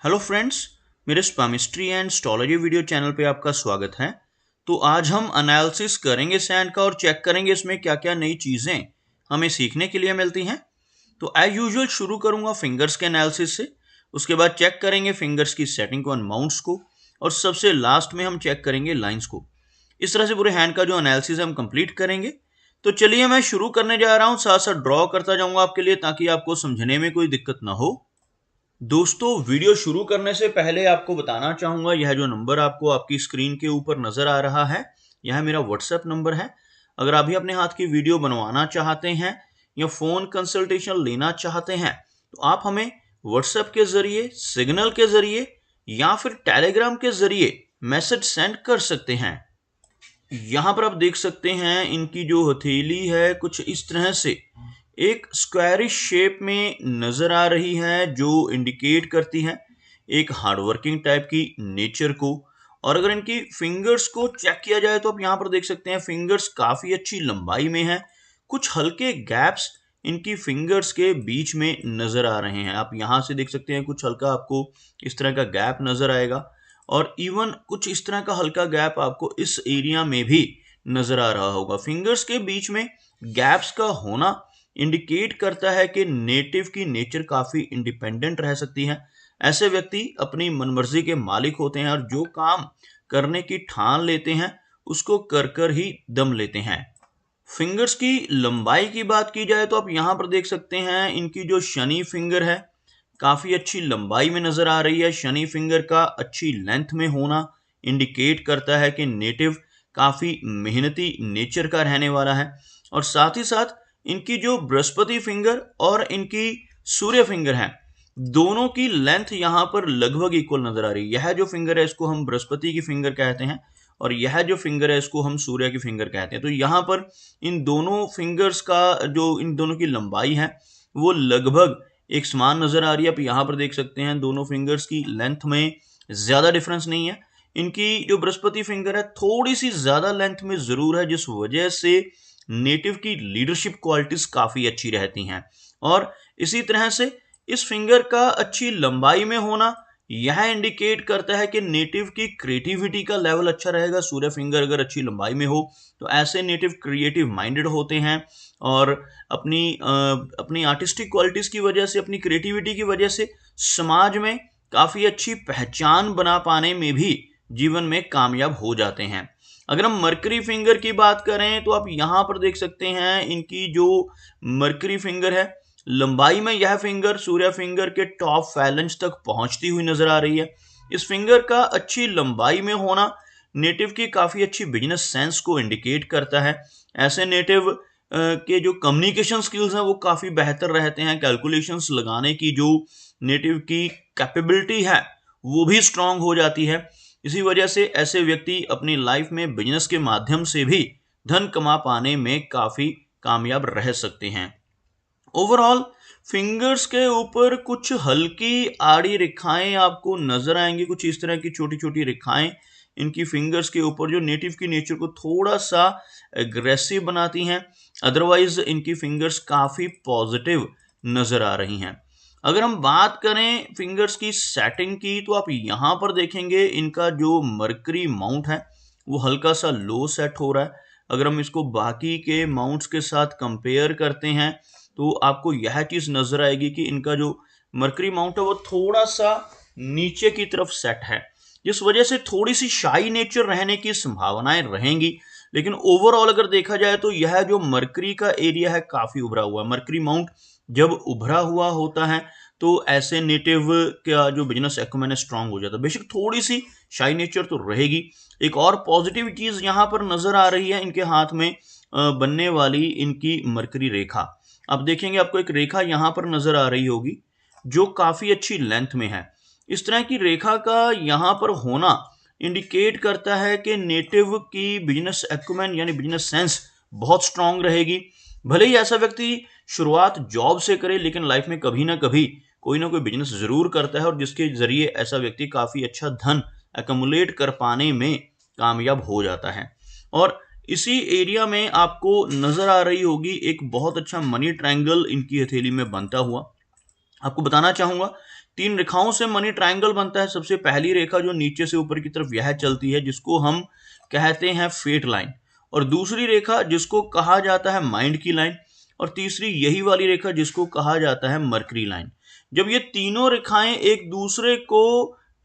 Hello friends, मेरे स्पामिस्ट्री and astrology video channel पे आपका स्वागत है। तो आज हम एनालिसिस करेंगे सैंड का और चेक करेंगे इसमें क्या क्या नई चीज़ें हमें सीखने के लिए मिलती हैं। तो एज यूजुअल शुरू करूंगा फिंगर्स के एनालिसिस से, उसके बाद चेक करेंगे फिंगर्स की सेटिंग को एंड माउंट्स को, और सबसे लास्ट में हम चेक करेंगे लाइंस को। इस तरह से पूरे हैंड का जो एनालिसिस हम कंप्लीट करेंगे। तो चलिए मैं शुरू करने जा रहा हूँ, साथ साथ ड्रॉ करता जाऊंगा आपके लिए ताकि आपको समझने में कोई दिक्कत ना हो। दोस्तों, वीडियो शुरू करने से पहले आपको बताना चाहूंगा, यह जो नंबर आपको आपकी स्क्रीन के ऊपर नजर आ रहा है, यह मेरा व्हाट्सएप नंबर है। अगर आप भी अपने हाथ की वीडियो बनवाना चाहते हैं या फोन कंसल्टेशन लेना चाहते हैं तो आप हमें व्हाट्सएप के जरिए, सिग्नल के जरिए या फिर टेलीग्राम के जरिए मैसेज सेंड कर सकते हैं। यहां पर आप देख सकते हैं इनकी जो हथेली है कुछ इस तरह से एक स्क्वायरिश शेप में नजर आ रही है, जो इंडिकेट करती है एक हार्डवर्किंग टाइप की नेचर को। और अगर इनकी फिंगर्स को चेक किया जाए तो आप यहाँ पर देख सकते हैं फिंगर्स काफी अच्छी लंबाई में है। कुछ हल्के गैप्स इनकी फिंगर्स के बीच में नजर आ रहे हैं। आप यहाँ से देख सकते हैं कुछ हल्का आपको इस तरह का गैप नजर आएगा, और इवन कुछ इस तरह का हल्का गैप आपको इस एरिया में भी नजर आ रहा होगा। फिंगर्स के बीच में गैप्स का होना इंडिकेट करता है कि नेटिव की नेचर काफी इंडिपेंडेंट रह सकती है। ऐसे व्यक्ति अपनी मनमर्जी के मालिक होते हैं और जो काम करने की ठान लेते हैं उसको कर कर ही दम लेते हैं। फिंगर्स की लंबाई की बात की जाए तो आप यहाँ पर देख सकते हैं इनकी जो शनि फिंगर है काफी अच्छी लंबाई में नजर आ रही है। शनि फिंगर का अच्छी लेंथ में होना इंडिकेट करता है कि नेटिव काफी मेहनती नेचर का रहने वाला है। और साथ ही साथ इनकी जो बृहस्पति फिंगर और इनकी सूर्य फिंगर है, दोनों की लेंथ यहाँ पर लगभग इक्वल नजर आ रही है। यह जो फिंगर है इसको हम बृहस्पति की फिंगर कहते हैं और यह जो फिंगर है इसको हम सूर्य की फिंगर कहते हैं। तो यहाँ पर इन दोनों फिंगर्स का जो इन दोनों की लंबाई है वो लगभग एक समान नजर आ रही है। आप यहाँ पर देख सकते हैं दोनों फिंगर्स की लेंथ में ज्यादा डिफरेंस नहीं है। इनकी जो बृहस्पति फिंगर है थोड़ी सी ज्यादा लेंथ में जरूर है, जिस वजह से नेटिव की लीडरशिप क्वालिटीज काफी अच्छी रहती हैं। और इसी तरह से इस फिंगर का अच्छी लंबाई में होना यह इंडिकेट करता है कि नेटिव की क्रिएटिविटी का लेवल अच्छा रहेगा। सूर्य फिंगर अगर अच्छी लंबाई में हो तो ऐसे नेटिव क्रिएटिव माइंडेड होते हैं और अपनी आर्टिस्टिक क्वालिटीज की वजह से, अपनी क्रिएटिविटी की वजह से समाज में काफी अच्छी पहचान बना पाने में भी जीवन में कामयाब हो जाते हैं। अगर हम मरकरी फिंगर की बात करें तो आप यहां पर देख सकते हैं इनकी जो मरकरी फिंगर है, लंबाई में यह फिंगर सूर्य फिंगर के टॉप फैलेंज तक पहुंचती हुई नजर आ रही है। इस फिंगर का अच्छी लंबाई में होना नेटिव की काफी अच्छी बिजनेस सेंस को इंडिकेट करता है। ऐसे नेटिव के जो कम्युनिकेशन स्किल्स हैं वो काफी बेहतर रहते हैं। कैलकुलेशंस लगाने की जो नेटिव की कैपेबिलिटी है वो भी स्ट्रांग हो जाती है। इसी वजह से ऐसे व्यक्ति अपनी लाइफ में बिजनेस के माध्यम से भी धन कमा पाने में काफी कामयाब रह सकते हैं। ओवरऑल फिंगर्स के ऊपर कुछ हल्की आड़ी रेखाएं आपको नजर आएंगी, कुछ इस तरह की छोटी छोटी रेखाएं इनकी फिंगर्स के ऊपर जो नेटिव की नेचर को थोड़ा सा एग्रेसिव बनाती हैं। अदरवाइज इनकी फिंगर्स काफी पॉजिटिव नजर आ रही हैं। अगर हम बात करें फिंगर्स की सेटिंग की तो आप यहां पर देखेंगे इनका जो मरकरी माउंट है वो हल्का सा लो सेट हो रहा है। अगर हम इसको बाकी के माउंट्स के साथ कंपेयर करते हैं तो आपको यह चीज नजर आएगी कि इनका जो मरकरी माउंट है वो थोड़ा सा नीचे की तरफ सेट है, जिस वजह से थोड़ी सी शाई नेचर रहने की संभावनाएं रहेंगी। लेकिन ओवरऑल अगर देखा जाए तो यह जो मरकरी का एरिया है काफी उभरा हुआ है। मरकरी माउंट जब उभरा हुआ होता है तो ऐसे नेटिव का जो बिजनेस एक्यूमेन स्ट्रांग हो जाता है। बेशक थोड़ी सी शाई नेचर तो रहेगी। एक और पॉजिटिव चीज यहां पर नजर आ रही है, इनके हाथ में बनने वाली इनकी मरकरी रेखा। आप देखेंगे आपको एक रेखा यहां पर नजर आ रही होगी जो काफी अच्छी लेंथ में है। इस तरह की रेखा का यहां पर होना इंडिकेट करता है कि नेटिव की बिजनेस एक्यूमेन यानी बिजनेस सेंस बहुत स्ट्रांग रहेगी। भले ही ऐसा व्यक्ति शुरुआत जॉब से करे लेकिन लाइफ में कभी ना कभी कोई ना कोई बिजनेस जरूर करता है और जिसके जरिए ऐसा व्यक्ति काफी अच्छा धन एकमुलेट कर पाने में कामयाब हो जाता है। और इसी एरिया में आपको नजर आ रही होगी एक बहुत अच्छा मनी ट्रायंगल इनकी हथेली में बनता हुआ। आपको बताना चाहूंगा 3 रेखाओं से मनी ट्रायंगल बनता है। सबसे पहली रेखा जो नीचे से ऊपर की तरफ यह चलती है, जिसको हम कहते हैं फेट लाइन, और दूसरी रेखा जिसको कहा जाता है माइंड की लाइन, और तीसरी यही वाली रेखा जिसको कहा जाता है मरकरी लाइन। जब ये तीनों रेखाएं एक दूसरे को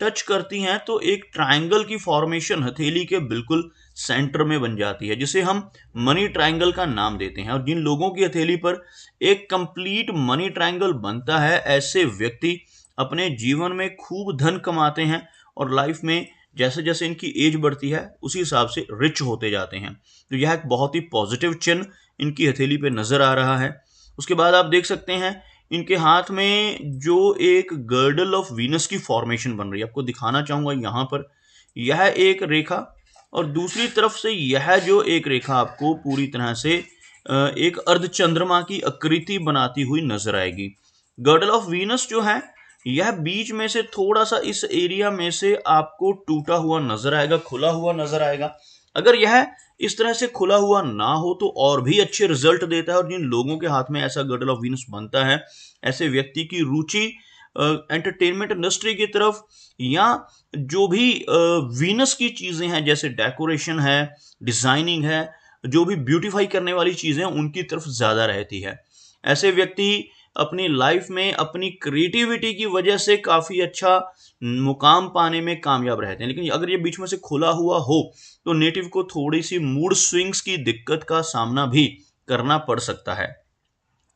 टच करती हैं तो एक ट्रायंगल की फॉर्मेशन हथेली के बिल्कुल सेंटर में बन जाती है, जिसे हम मनी ट्रायंगल का नाम देते हैं। और जिन लोगों की हथेली पर एक कंप्लीट मनी ट्रायंगल बनता है, ऐसे व्यक्ति अपने जीवन में खूब धन कमाते हैं और लाइफ में जैसे जैसे इनकी एज बढ़ती है उसी हिसाब से रिच होते जाते हैं। तो यह एक बहुत ही पॉजिटिव चिन्ह इनकी हथेली पे नजर आ रहा है। उसके बाद आप देख सकते हैं इनके हाथ में जो एक गर्डल ऑफ वीनस की फॉर्मेशन बन रही है, आपको दिखाना चाहूंगा यहाँ पर। यह एक रेखा और दूसरी तरफ से यह जो एक रेखा आपको पूरी तरह से एक अर्धचंद्रमा की आकृति बनाती हुई नजर आएगी। गर्डल ऑफ वीनस जो है यह बीच में से थोड़ा सा इस एरिया में से आपको टूटा हुआ नजर आएगा, खुला हुआ नजर आएगा। अगर यह इस तरह से खुला हुआ ना हो तो और भी अच्छे रिजल्ट देता है। और जिन लोगों के हाथ में ऐसा गर्डल ऑफ वीनस बनता है, ऐसे व्यक्ति की रुचि एंटरटेनमेंट इंडस्ट्री की तरफ या जो भी वीनस की चीजें हैं, जैसे डेकोरेशन है, डिजाइनिंग है, जो भी ब्यूटीफाई करने वाली चीजें उनकी तरफ ज्यादा रहती है। ऐसे व्यक्ति अपनी लाइफ में अपनी क्रिएटिविटी की वजह से काफी अच्छा मुकाम पाने में कामयाब रहते हैं। लेकिन अगर ये बीच में से खुला हुआ हो तो नेटिव को थोड़ी सी मूड स्विंग्स की दिक्कत का सामना भी करना पड़ सकता है।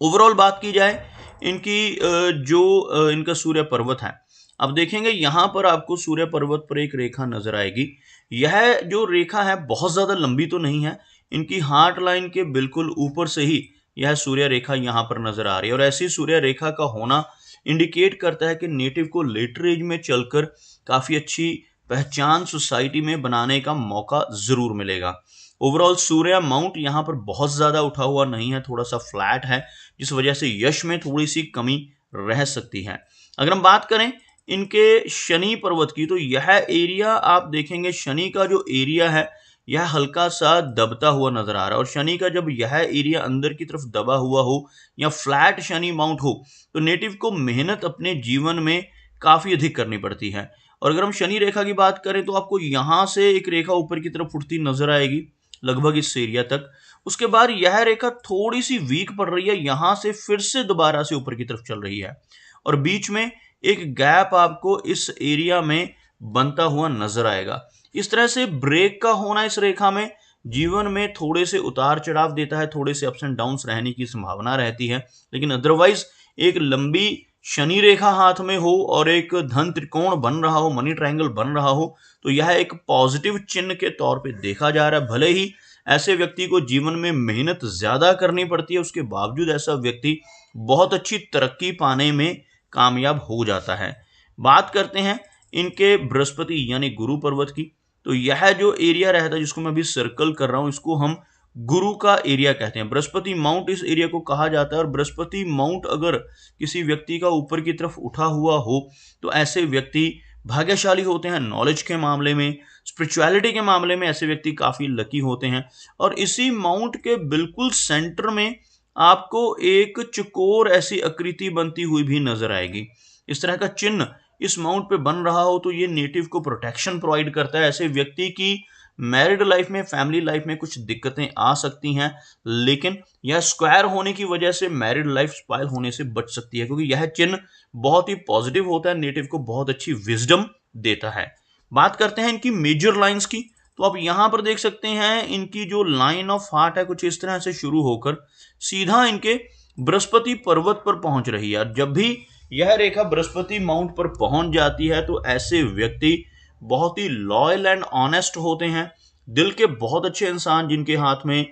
ओवरऑल बात की जाए इनकी जो इनका सूर्य पर्वत है, अब देखेंगे यहां पर आपको सूर्य पर्वत पर एक रेखा नजर आएगी। यह जो रेखा है बहुत ज्यादा लंबी तो नहीं है, इनकी हार्ट लाइन के बिल्कुल ऊपर से ही यह सूर्य रेखा यहां पर नजर आ रही है। और ऐसी सूर्य रेखा का होना इंडिकेट करता है कि नेटिव को लेटर एज में चलकर काफी अच्छी पहचान सोसाइटी में बनाने का मौका जरूर मिलेगा। ओवरऑल सूर्य माउंट यहाँ पर बहुत ज्यादा उठा हुआ नहीं है, थोड़ा सा फ्लैट है, जिस वजह से यश में थोड़ी सी कमी रह सकती है। अगर हम बात करें इनके शनि पर्वत की, तो यह एरिया आप देखेंगे शनि का जो एरिया है यह हल्का सा दबता हुआ नजर आ रहा है। और शनि का जब यह एरिया अंदर की तरफ दबा हुआ हो या फ्लैट शनि माउंट हो तो नेटिव को मेहनत अपने जीवन में काफी अधिक करनी पड़ती है। और अगर हम शनि रेखा की बात करें तो आपको यहां से एक रेखा ऊपर की तरफ उठती नजर आएगी लगभग इस एरिया तक। उसके बाद यह रेखा थोड़ी सी वीक पड़ रही है, यहां से फिर से दोबारा से ऊपर की तरफ चल रही है और बीच में एक गैप आपको इस एरिया में बनता हुआ नजर आएगा। इस तरह से ब्रेक का होना इस रेखा में जीवन में थोड़े से उतार चढ़ाव देता है, थोड़े से अप्स एंड डाउन्स रहने की संभावना रहती है। लेकिन अदरवाइज एक लंबी शनि रेखा हाथ में हो और एक धन त्रिकोण बन रहा हो, मनी ट्रायंगल बन रहा हो, तो यह एक पॉजिटिव चिन्ह के तौर पे देखा जा रहा है। भले ही ऐसे व्यक्ति को जीवन में मेहनत ज्यादा करनी पड़ती है, उसके बावजूद ऐसा व्यक्ति बहुत अच्छी तरक्की पाने में कामयाब हो जाता है। बात करते हैं इनके बृहस्पति यानी गुरु पर्वत की, तो यह जो एरिया रहता है जिसको मैं अभी सर्कल कर रहा हूं, इसको हम गुरु का एरिया कहते हैं। बृहस्पति माउंट इस एरिया को कहा जाता है। और बृहस्पति माउंट अगर किसी व्यक्ति का ऊपर की तरफ उठा हुआ हो तो ऐसे व्यक्ति भाग्यशाली होते हैं। नॉलेज के मामले में, स्पिरिचुअलिटी के मामले में ऐसे व्यक्ति काफी लकी होते हैं। और इसी माउंट के बिल्कुल सेंटर में आपको एक चकोर ऐसी आकृति बनती हुई भी नजर आएगी। इस तरह का चिन्ह इस माउंट पे बन रहा हो तो ये नेटिव को प्रोटेक्शन प्रोवाइड करता है। ऐसे व्यक्ति की मैरिड लाइफ में, फैमिली लाइफ में कुछ दिक्कतें आ सकती हैं, लेकिन यह स्क्वायर होने की वजह से मैरिड लाइफ स्पॉइल होने से बच सकती है, क्योंकि यह चिन्ह बहुत ही पॉजिटिव होता है, नेटिव को बहुत अच्छी विजडम देता है। बात करते हैं इनकी मेजर लाइंस की, तो आप यहां पर देख सकते हैं इनकी जो लाइन ऑफ हार्ट है कुछ इस तरह से शुरू होकर सीधा इनके बृहस्पति पर्वत पर पहुंच रही है। जब भी यह रेखा बृहस्पति माउंट पर पहुंच जाती है तो ऐसे व्यक्ति बहुत ही लॉयल एंड ऑनेस्ट होते हैं, दिल के बहुत अच्छे इंसान जिनके हाथ में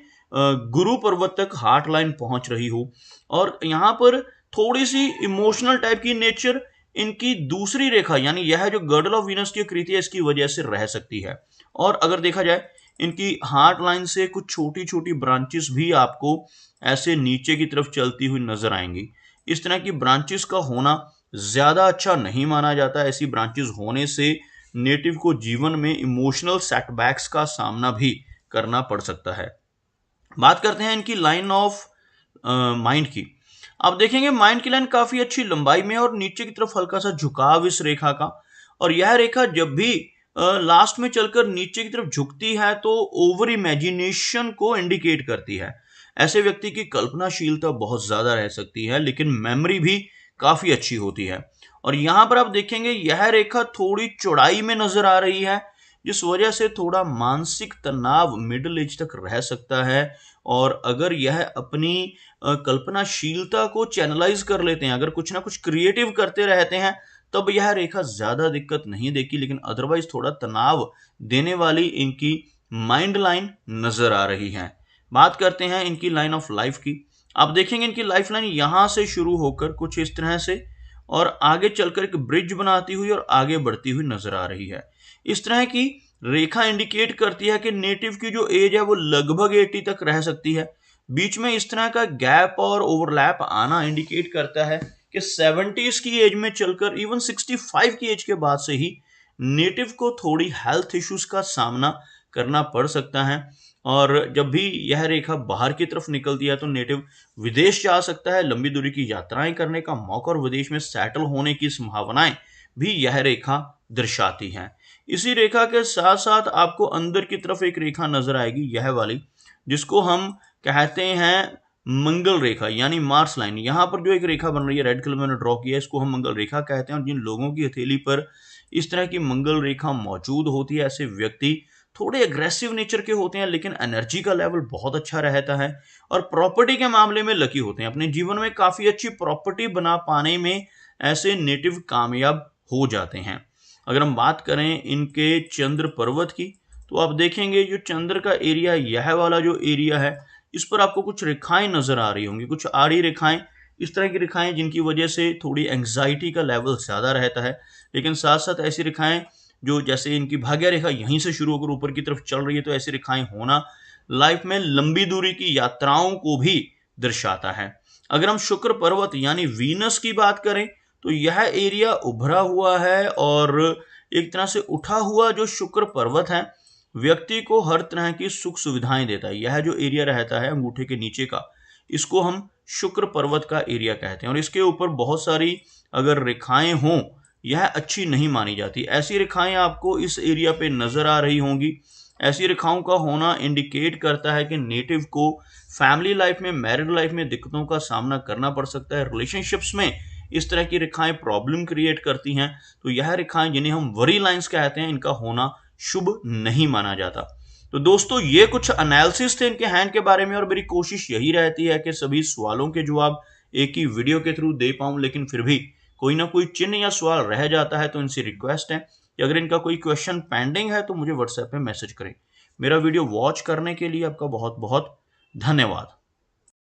गुरु पर्वत तक हार्ट लाइन पहुंच रही हो। और यहाँ पर थोड़ी सी इमोशनल टाइप की नेचर इनकी दूसरी रेखा यानी यह जो गर्डल ऑफ वीनस की आकृति है इसकी वजह से रह सकती है। और अगर देखा जाए इनकी हार्ट लाइन से कुछ छोटी छोटी ब्रांचेस भी आपको ऐसे नीचे की तरफ चलती हुई नजर आएंगी। इस तरह की ब्रांचेस का होना ज्यादा अच्छा नहीं माना जाता। ऐसी ब्रांचेस होने से नेटिव को जीवन में इमोशनल सेटबैक्स का सामना भी करना पड़ सकता है। बात करते हैं इनकी लाइन ऑफ माइंड की, आप देखेंगे माइंड की लाइन काफी अच्छी लंबाई में और नीचे की तरफ हल्का सा झुकाव इस रेखा का। और यह रेखा जब भी लास्ट में चलकर नीचे की तरफ झुकती है तो ओवर इमेजिनेशन को इंडिकेट करती है। ऐसे व्यक्ति की कल्पनाशीलता बहुत ज्यादा रह सकती है, लेकिन मेमोरी भी काफी अच्छी होती है। और यहां पर आप देखेंगे यह रेखा थोड़ी चौड़ाई में नजर आ रही है, जिस वजह से थोड़ा मानसिक तनाव मिडिल एज तक रह सकता है। और अगर यह अपनी कल्पनाशीलता को चैनलाइज कर लेते हैं, अगर कुछ ना कुछ क्रिएटिव करते रहते हैं, तब यह रेखा ज्यादा दिक्कत नहीं देगी, लेकिन अदरवाइज थोड़ा तनाव देने वाली इनकी माइंड लाइन नजर आ रही है। बात करते हैं इनकी लाइन ऑफ लाइफ की। आप देखेंगे इनकी लाइफ लाइन यहां से शुरू होकर कुछ इस तरह से और आगे चलकर एक ब्रिज बनाती हुई और आगे बढ़ती हुई नजर आ रही है। इस तरह की रेखा इंडिकेट करती है कि नेटिव की जो एज है वो लगभग 80 तक रह सकती है। बीच में इस तरह का गैप और ओवरलैप आना इंडिकेट करता है कि 70s की एज में चलकर इवन 65 की एज के बाद से ही नेटिव को थोड़ी हेल्थ इश्यूज का सामना करना पड़ सकता है। और जब भी यह रेखा बाहर की तरफ निकलती है तो नेटिव विदेश जा सकता है, लंबी दूरी की यात्राएं करने का मौका और विदेश में सेटल होने की संभावनाएं भी यह रेखा दर्शाती हैं। इसी रेखा के साथ साथ आपको अंदर की तरफ एक रेखा नजर आएगी, यह वाली, जिसको हम कहते हैं मंगल रेखा यानी मार्स लाइन। यहाँ पर जो एक रेखा बन रही है रेड कलर में मैंने ड्रॉ किया है, इसको हम मंगल रेखा कहते हैं। और जिन लोगों की हथेली पर इस तरह की मंगल रेखा मौजूद होती है, ऐसे व्यक्ति थोड़े अग्रेसिव नेचर के होते हैं, लेकिन एनर्जी का लेवल बहुत अच्छा रहता है और प्रॉपर्टी के मामले में लकी होते हैं। अपने जीवन में काफी अच्छी प्रॉपर्टी बना पाने में ऐसे नेटिव कामयाब हो जाते हैं। अगर हम बात करें इनके चंद्र पर्वत की, तो आप देखेंगे जो चंद्र का एरिया, यह वाला जो एरिया है, इस पर आपको कुछ रेखाएं नजर आ रही होंगी, कुछ आड़ी रेखाएं, इस तरह की रेखाएं जिनकी वजह से थोड़ी एंग्जाइटी का लेवल ज्यादा रहता है। लेकिन साथ साथ ऐसी रेखाएं जो जैसे इनकी भाग्य रेखा यहीं से शुरू होकर ऊपर की तरफ चल रही है, तो ऐसी रेखाएं होना लाइफ में लंबी दूरी की यात्राओं को भी दर्शाता है। अगर हम शुक्र पर्वत यानी वीनस की बात करें, तो यह एरिया उभरा हुआ है और एक तरह से उठा हुआ जो शुक्र पर्वत है व्यक्ति को हर तरह की सुख सुविधाएं देता है। यह जो एरिया रहता है अंगूठे के नीचे का, इसको हम शुक्र पर्वत का एरिया कहते हैं। और इसके ऊपर बहुत सारी अगर रेखाएं हों, यह अच्छी नहीं मानी जाती। ऐसी रेखाएं आपको इस एरिया पे नजर आ रही होंगी। ऐसी रेखाओं का होना इंडिकेट करता है कि नेटिव को फैमिली लाइफ में, मैरिड लाइफ में दिक्कतों का सामना करना पड़ सकता है। रिलेशनशिप्स में इस तरह की रेखाएं प्रॉब्लम क्रिएट करती हैं। तो यह रेखाएं जिन्हें हम वरी लाइंस कहते हैं, इनका होना शुभ नहीं माना जाता। तो दोस्तों ये कुछ एनालिसिस थे इनके हैंड के बारे में, और मेरी कोशिश यही रहती है कि सभी सवालों के जवाब एक ही वीडियो के थ्रू दे पाऊं, लेकिन फिर भी कोई ना कोई चिन्ह या सवाल रह जाता है। तो इनसे रिक्वेस्ट है कि अगर इनका कोई क्वेश्चन पेंडिंग है तो मुझे व्हाट्सएप पे मैसेज करें। मेरा वीडियो वॉच करने के लिए आपका बहुत बहुत धन्यवाद।